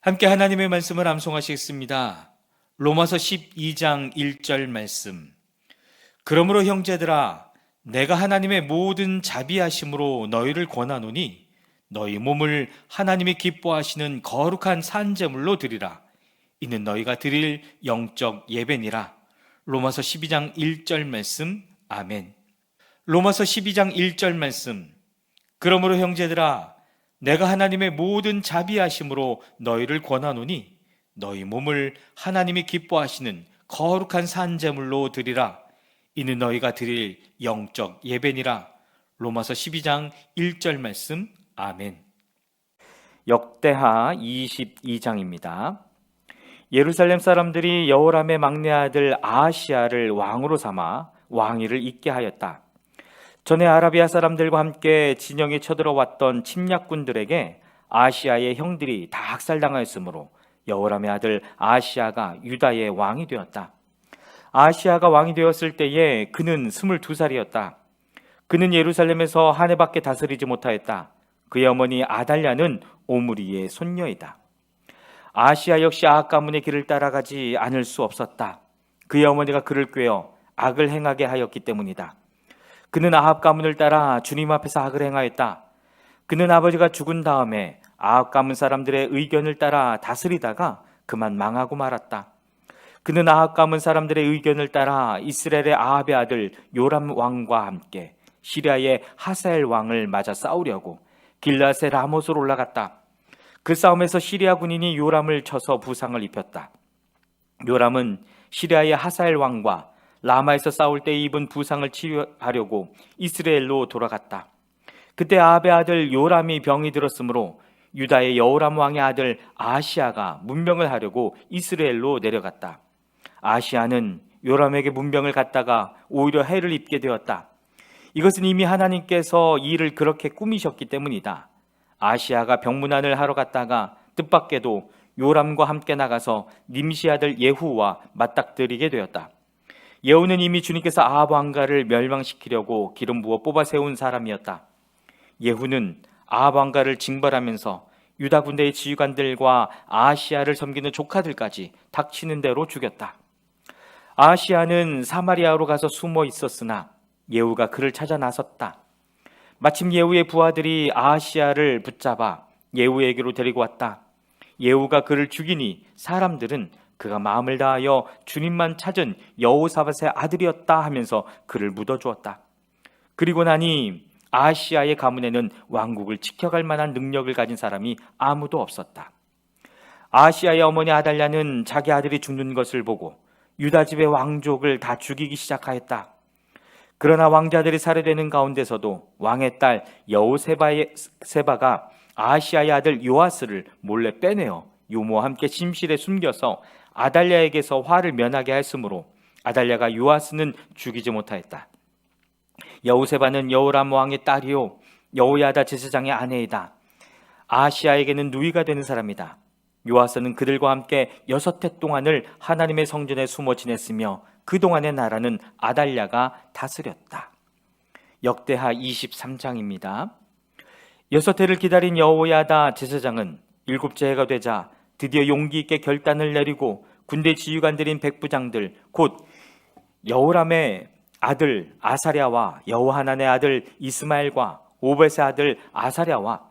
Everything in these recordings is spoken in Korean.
함께 하나님의 말씀을 암송하시겠습니다. 로마서 12장 1절 말씀. 그러므로 형제들아, 내가 하나님의 모든 자비하심으로 너희를 권하노니 너희 몸을 하나님이 기뻐하시는 거룩한 산제물로 드리라. 이는 너희가 드릴 영적 예배니라. 로마서 12장 1절 말씀. 아멘. 로마서 12장 1절 말씀. 그러므로 형제들아, 내가 하나님의 모든 자비하심으로 너희를 권하노니 너희 몸을 하나님이 기뻐하시는 거룩한 산제물로 드리라. 이는 너희가 드릴 영적 예배니라. 로마서 12장 1절 말씀. 아멘. 역대하 22장입니다. 예루살렘 사람들이 여호람의 막내 아들 아하시야를 왕으로 삼아 왕위를 잇게 하였다. 전에 아라비아 사람들과 함께 진영에 쳐들어왔던 침략군들에게 아하시야의 형들이 다 학살당하였으므로 여호람의 아들 아하시야가 유다의 왕이 되었다. 아하시야가 왕이 되었을 때에 그는 22살이었다. 그는 예루살렘에서 한 해밖에 다스리지 못하였다. 그의 어머니 아달랴는 오므리의 손녀이다. 아하시야 역시 아합 가문의 길을 따라가지 않을 수 없었다. 그의 어머니가 그를 꾀어 악을 행하게 하였기 때문이다. 그는 아합 가문을 따라 주님 앞에서 악을 행하였다. 그는 아버지가 죽은 다음에 아합 가문 사람들의 의견을 따라 다스리다가 그만 망하고 말았다. 그는 아합 가문 사람들의 의견을 따라 이스라엘의 아합의 아들 요람 왕과 함께 시리아의 하사엘 왕을 맞아 싸우려고 길앗의 라못으로 올라갔다. 그 싸움에서 시리아 군인이 요람을 쳐서 부상을 입혔다. 요람은 시리아의 하사엘 왕과 라마에서 싸울 때 입은 부상을 치료하려고 이스라엘로 돌아갔다. 그때 아합의 아들 요람이 병이 들었으므로 유다의 여호람 왕의 아들 아하시야가 문병을 하려고 이스라엘로 내려갔다. 아하시야는 요람에게 문병을 갖다가 오히려 해를 입게 되었다. 이것은 이미 하나님께서 일을 그렇게 꾸미셨기 때문이다. 아하시야가 병문안을 하러 갔다가 뜻밖에도 요람과 함께 나가서 님시 아들 예후와 맞닥뜨리게 되었다. 예후는 이미 주님께서 아합 왕가를 멸망시키려고 기름 부어 뽑아 세운 사람이었다. 예후는 아합 왕가를 징벌하면서 유다 군대의 지휘관들과 아하시야를 섬기는 조카들까지 닥치는 대로 죽였다. 아하시야는 사마리아로 가서 숨어 있었으나 예후가 그를 찾아 나섰다. 마침 예후의 부하들이 아하시야를 붙잡아 예후에게로 데리고 왔다. 예후가 그를 죽이니 사람들은 그가 마음을 다하여 주님만 찾은 여호사밧의 아들이었다 하면서 그를 묻어주었다. 그리고 나니 아하시야의 가문에는 왕국을 지켜갈 만한 능력을 가진 사람이 아무도 없었다. 아하시야의 어머니 아달랴는 자기 아들이 죽는 것을 보고 유다 집의 왕족을 다 죽이기 시작하였다. 그러나 왕자들이 살해되는 가운데서도 왕의 딸 여호세바가 아하시야의 아들 요아스를 몰래 빼내어 요모와 함께 침실에 숨겨서 아달랴에게서 화를 면하게 했으므로 아달랴가 요아스는 죽이지 못하였다. 여호세바는 여호람 왕의 딸이요 여호야다 제사장의 아내이다. 아하시야에게는 누이가 되는 사람이다. 요아스는 그들과 함께 6해 동안을 하나님의 성전에 숨어 지냈으며 그동안의 나라는 아달랴가 다스렸다. 역대하 23장입니다. 6해를 기다린 여호야다 제사장은 7째 해가 되자 드디어 용기 있게 결단을 내리고 군대 지휘관들인 백부장들 곧 여호람의 아들 아사랴와 여호하난의 아들 이스마엘과 오벳의 아들 아사랴와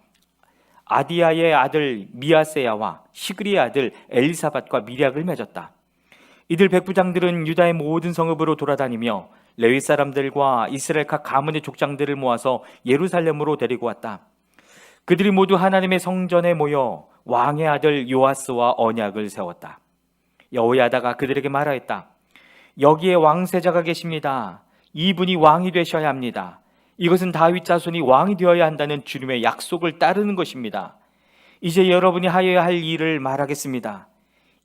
아디야의 아들 미아세야와 시그리의 아들 엘리사밧과 미략을 맺었다. 이들 백부장들은 유다의 모든 성읍으로 돌아다니며 레위 사람들과 이스라엘 각 가문의 족장들을 모아서 예루살렘으로 데리고 왔다. 그들이 모두 하나님의 성전에 모여 왕의 아들 요아스와 언약을 세웠다. 여호야다가 그들에게 말하였다. 여기에 왕세자가 계십니다. 이분이 왕이 되셔야 합니다. 이것은 다윗 자손이 왕이 되어야 한다는 주님의 약속을 따르는 것입니다. 이제 여러분이 하여야 할 일을 말하겠습니다.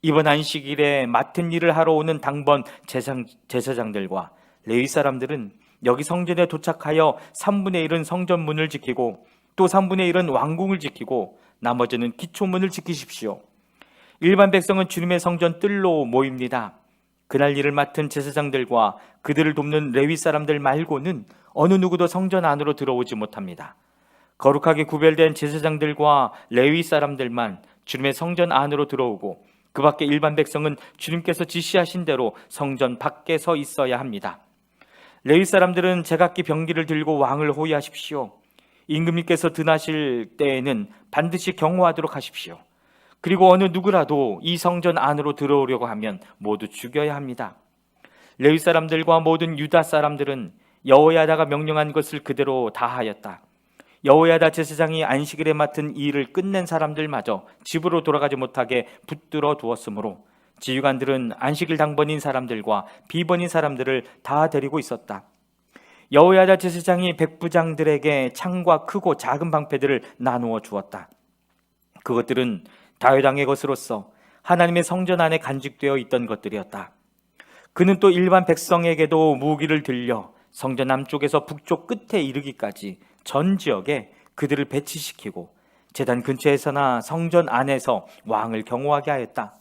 이번 안식일에 맡은 일을 하러 오는 당번 제사장들과 레위 사람들은 여기 성전에 도착하여 3분의 1은 성전 문을 지키고 또 3분의 1은 왕궁을 지키고 나머지는 기초문을 지키십시오. 일반 백성은 주님의 성전 뜰로 모입니다. 그날 일을 맡은 제사장들과 그들을 돕는 레위 사람들 말고는 어느 누구도 성전 안으로 들어오지 못합니다. 거룩하게 구별된 제사장들과 레위 사람들만 주님의 성전 안으로 들어오고 그 밖에 일반 백성은 주님께서 지시하신 대로 성전 밖에 서 있어야 합니다. 레위 사람들은 제각기 병기를 들고 왕을 호위하십시오. 임금님께서 등하실 때에는 반드시 경호하도록 하십시오. 그리고 어느 누구라도 이 성전 안으로 들어오려고 하면 모두 죽여야 합니다. 레위 사람들과 모든 유다 사람들은 여호야다가 명령한 것을 그대로 다 하였다. 여호야다 제사장이 안식일에 맡은 이 일을 끝낸 사람들마저 집으로 돌아가지 못하게 붙들어 두었으므로 지휘관들은 안식일 당번인 사람들과 비번인 사람들을 다 데리고 있었다. 여호야다 제사장이 백부장들에게 창과 크고 작은 방패들을 나누어 주었다. 그것들은 다윗 왕의 것으로서 하나님의 성전 안에 간직되어 있던 것들이었다. 그는 또 일반 백성에게도 무기를 들려 성전 남쪽에서 북쪽 끝에 이르기까지 전 지역에 그들을 배치시키고 제단 근처에서나 성전 안에서 왕을 경호하게 하였다.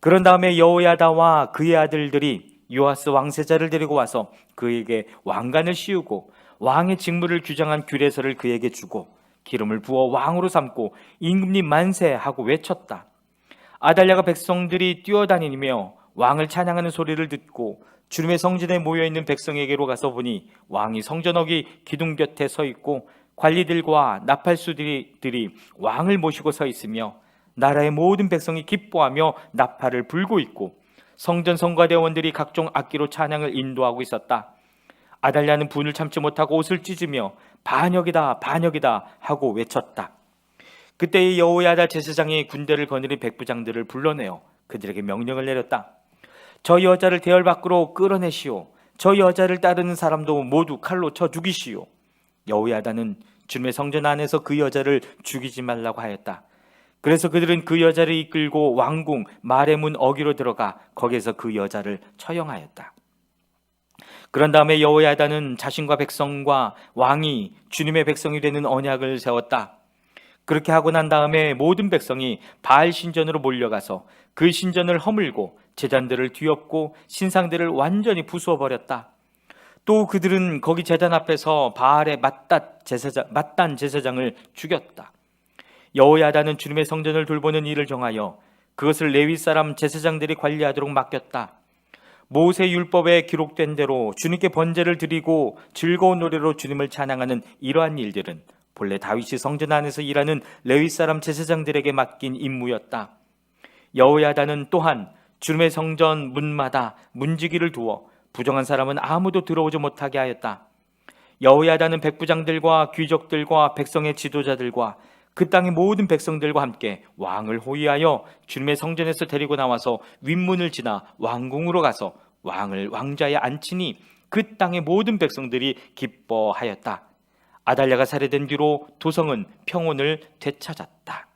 그런 다음에 여호야다와 그의 아들들이 요아스 왕세자를 데리고 와서 그에게 왕관을 씌우고 왕의 직무를 규정한 규례서를 그에게 주고 기름을 부어 왕으로 삼고 임금님 만세 하고 외쳤다. 아달랴가 백성들이 뛰어다니며 왕을 찬양하는 소리를 듣고 주님의 성전에 모여있는 백성에게로 가서 보니 왕이 성전어기 기둥 곁에 서 있고 관리들과 나팔수들이 왕을 모시고 서 있으며 나라의 모든 백성이 기뻐하며 나팔을 불고 있고 성전 성가대원들이 각종 악기로 찬양을 인도하고 있었다. 아달랴는 분을 참지 못하고 옷을 찢으며 반역이다 반역이다 하고 외쳤다. 그때 여호야다 제사장이 군대를 거느린 백부장들을 불러내어 그들에게 명령을 내렸다. 저 여자를 대열 밖으로 끌어내시오. 저 여자를 따르는 사람도 모두 칼로 쳐 죽이시오. 여호야다는 주님의 성전 안에서 그 여자를 죽이지 말라고 하였다. 그래서 그들은 그 여자를 이끌고 왕궁 말의 문 어귀로 들어가 거기에서 그 여자를 처형하였다. 그런 다음에 여호야다는 자신과 백성과 왕이 주님의 백성이 되는 언약을 세웠다. 그렇게 하고 난 다음에 모든 백성이 바알 신전으로 몰려가서 그 신전을 허물고 제단들을 뒤엎고 신상들을 완전히 부수어버렸다. 또 그들은 거기 제단 앞에서 바알의 맏단 제사장을 죽였다. 여호야다는 주님의 성전을 돌보는 일을 정하여 그것을 레위 사람 제사장들이 관리하도록 맡겼다. 모세 율법에 기록된 대로 주님께 번제를 드리고 즐거운 노래로 주님을 찬양하는 이러한 일들은 본래 다윗이 성전 안에서 일하는 레위 사람 제사장들에게 맡긴 임무였다. 여호야다는 또한 주님의 성전 문마다 문지기를 두어 부정한 사람은 아무도 들어오지 못하게 하였다. 여호야다는 백부장들과 귀족들과 백성의 지도자들과 그 땅의 모든 백성들과 함께 왕을 호위하여 주님의 성전에서 데리고 나와서 윗문을 지나 왕궁으로 가서 왕을 왕좌에 앉히니 그 땅의 모든 백성들이 기뻐하였다. 아달랴가 살해된 뒤로 도성은 평온을 되찾았다.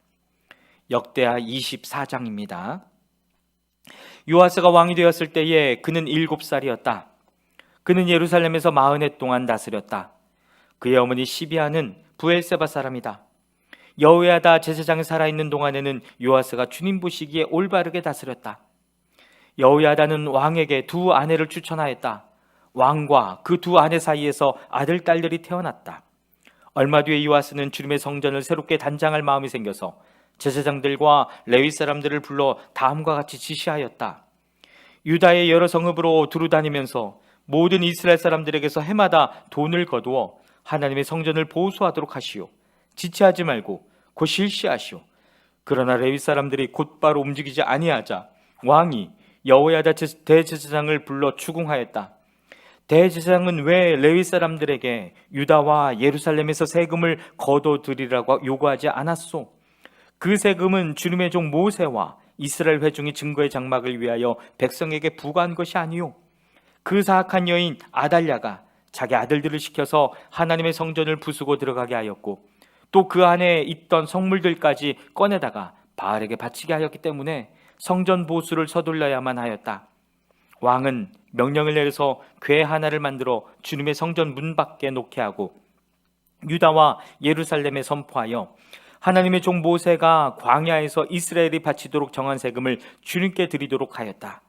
역대하 24장입니다. 요아스가 왕이 되었을 때에 그는 7살이었다. 그는 예루살렘에서 40해 동안 다스렸다. 그의 어머니 시비아는 부엘세바 사람이다. 여호야다 제사장이 살아있는 동안에는 요아스가 주님 보시기에 올바르게 다스렸다. 여호야다는 왕에게 두 아내를 추천하였다. 왕과 그 두 아내 사이에서 아들, 딸들이 태어났다. 얼마 뒤에 요아스는 주님의 성전을 새롭게 단장할 마음이 생겨서 제사장들과 레위 사람들을 불러 다음과 같이 지시하였다. 유다의 여러 성읍으로 두루다니면서 모든 이스라엘 사람들에게서 해마다 돈을 거두어 하나님의 성전을 보수하도록 하시오. 지체하지 말고 곧 실시하시오. 그러나 레위 사람들이 곧바로 움직이지 아니하자 왕이 여호야다 대제사장을 불러 추궁하였다. 대제사장은 왜 레위 사람들에게 유다와 예루살렘에서 세금을 거둬들이라고 요구하지 않았소? 그 세금은 주님의 종 모세와 이스라엘 회중이 증거의 장막을 위하여 백성에게 부과한 것이 아니요. 그 사악한 여인 아달랴가 자기 아들들을 시켜서 하나님의 성전을 부수고 들어가게 하였고 또 그 안에 있던 성물들까지 꺼내다가 바알에게 바치게 하였기 때문에 성전 보수를 서둘러야만 하였다. 왕은 명령을 내려서 궤 하나를 만들어 주님의 성전 문 밖에 놓게 하고 유다와 예루살렘에 선포하여 하나님의 종 모세가 광야에서 이스라엘이 바치도록 정한 세금을 주님께 드리도록 하였다.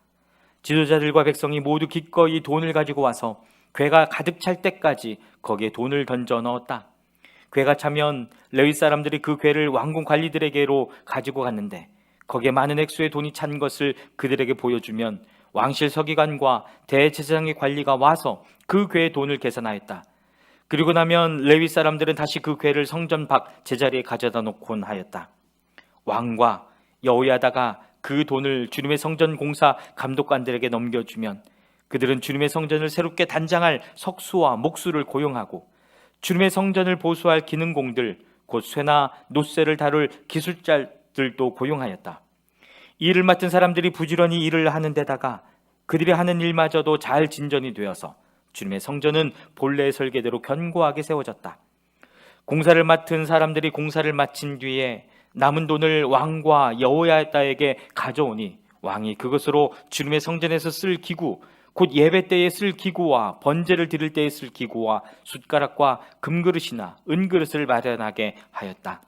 지도자들과 백성이 모두 기꺼이 돈을 가지고 와서 궤가 가득 찰 때까지 거기에 돈을 던져 넣었다. 괴가 차면 레위 사람들이 그 괴를 왕궁 관리들에게로 가지고 갔는데 거기에 많은 액수의 돈이 찬 것을 그들에게 보여주면 왕실 서기관과 대제사장의 관리가 와서 그 괴의 돈을 계산하였다. 그리고 나면 레위 사람들은 다시 그 괴를 성전 밖 제자리에 가져다 놓곤 하였다. 왕과 여호야다가 그 돈을 주님의 성전 공사 감독관들에게 넘겨주면 그들은 주님의 성전을 새롭게 단장할 석수와 목수를 고용하고 주님의 성전을 보수할 기능공들 곧 쇠나 노쇠를 다룰 기술자들도 고용하였다. 이 일을 맡은 사람들이 부지런히 일을 하는 데다가 그들이 하는 일마저도 잘 진전이 되어서 주님의 성전은 본래의 설계대로 견고하게 세워졌다. 공사를 맡은 사람들이 공사를 마친 뒤에 남은 돈을 왕과 여호야다에게 가져오니 왕이 그것으로 주님의 성전에서 쓸 기구 곧 예배 때에 쓸 기구와 번제를 드릴 때에 쓸 기구와 숟가락과 금그릇이나 은그릇을 마련하게 하였다.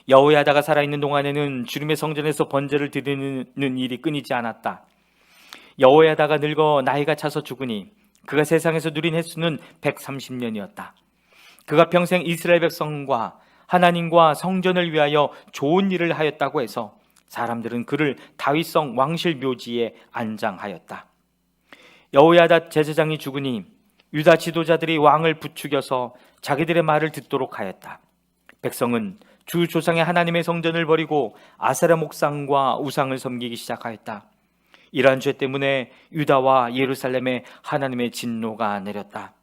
여호야다가 살아있는 동안에는 주님의 성전에서 번제를 드리는 일이 끊이지 않았다. 여호야다가 늙어 나이가 차서 죽으니 그가 세상에서 누린 횟수는 130년이었다. 그가 평생 이스라엘 백성과 하나님과 성전을 위하여 좋은 일을 하였다고 해서 사람들은 그를 다윗성 왕실 묘지에 안장하였다. 여호야다 제사장이 죽으니 유다 지도자들이 왕을 부추겨서 자기들의 말을 듣도록 하였다. 백성은 주 조상의 하나님의 성전을 버리고 아세라 목상과 우상을 섬기기 시작하였다. 이러한 죄 때문에 유다와 예루살렘에 하나님의 진노가 내렸다.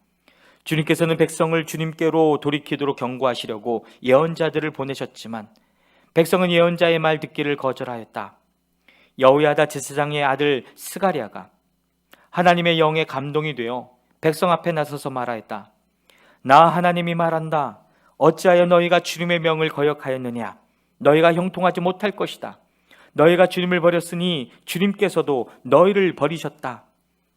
주님께서는 백성을 주님께로 돌이키도록 경고하시려고 예언자들을 보내셨지만 백성은 예언자의 말 듣기를 거절하였다. 여호야다 제사장의 아들 스가랴가 하나님의 영에 감동이 되어 백성 앞에 나서서 말하였다. 나 하나님이 말한다. 어찌하여 너희가 주님의 명을 거역하였느냐? 너희가 형통하지 못할 것이다. 너희가 주님을 버렸으니 주님께서도 너희를 버리셨다.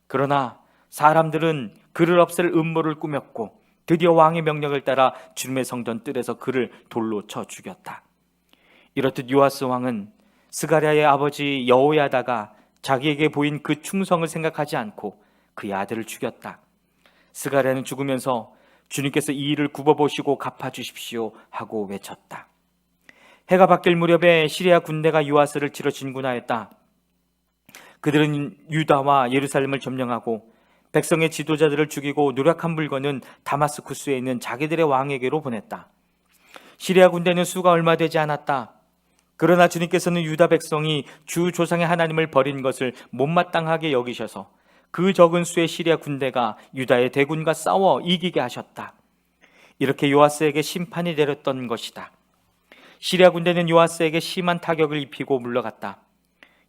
그러나 사람들은 그를 없앨 음모를 꾸몄고 드디어 왕의 명령을 따라 주님의 성전 뜰에서 그를 돌로 쳐 죽였다. 이렇듯 요아스 왕은 스가랴의 아버지 여호야다가 자기에게 보인 그 충성을 생각하지 않고 그의 아들을 죽였다. 스가랴는 죽으면서 주님께서 이 일을 굽어보시고 갚아주십시오 하고 외쳤다. 해가 바뀔 무렵에 시리아 군대가 요아스를 치러 진군하였다. 그들은 유다와 예루살렘을 점령하고 백성의 지도자들을 죽이고 노력한 물건은 다마스쿠스에 있는 자기들의 왕에게로 보냈다. 시리아 군대는 수가 얼마 되지 않았다. 그러나 주님께서는 유다 백성이 주 조상의 하나님을 버린 것을 못마땅하게 여기셔서 그 적은 수의 시리아 군대가 유다의 대군과 싸워 이기게 하셨다. 이렇게 요아스에게 심판이 내렸던 것이다. 시리아 군대는 요아스에게 심한 타격을 입히고 물러갔다.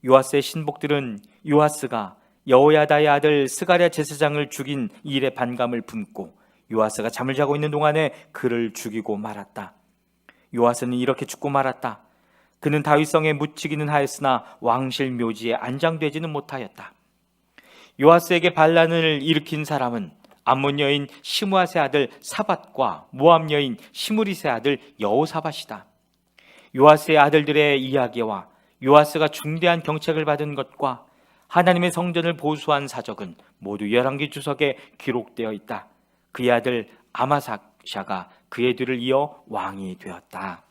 요아스의 신복들은 요아스가 여호야다의 아들 스가랴 제사장을 죽인 일에 반감을 품고 요아스가 잠을 자고 있는 동안에 그를 죽이고 말았다. 요아스는 이렇게 죽고 말았다. 그는 다윗성에 묻히기는 하였으나 왕실 묘지에 안장되지는 못하였다. 요아스에게 반란을 일으킨 사람은 암몬 여인 시므앗의 아들 사밧과 모압 여인 시므릿의 아들 여호사밧이다. 요아스의 아들들의 이야기와 요아스가 중대한 경책을 받은 것과 하나님의 성전을 보수한 사적은 모두 열왕기 주석에 기록되어 있다. 그의 아들 아마사샤가 그의 뒤를 이어 왕이 되었다.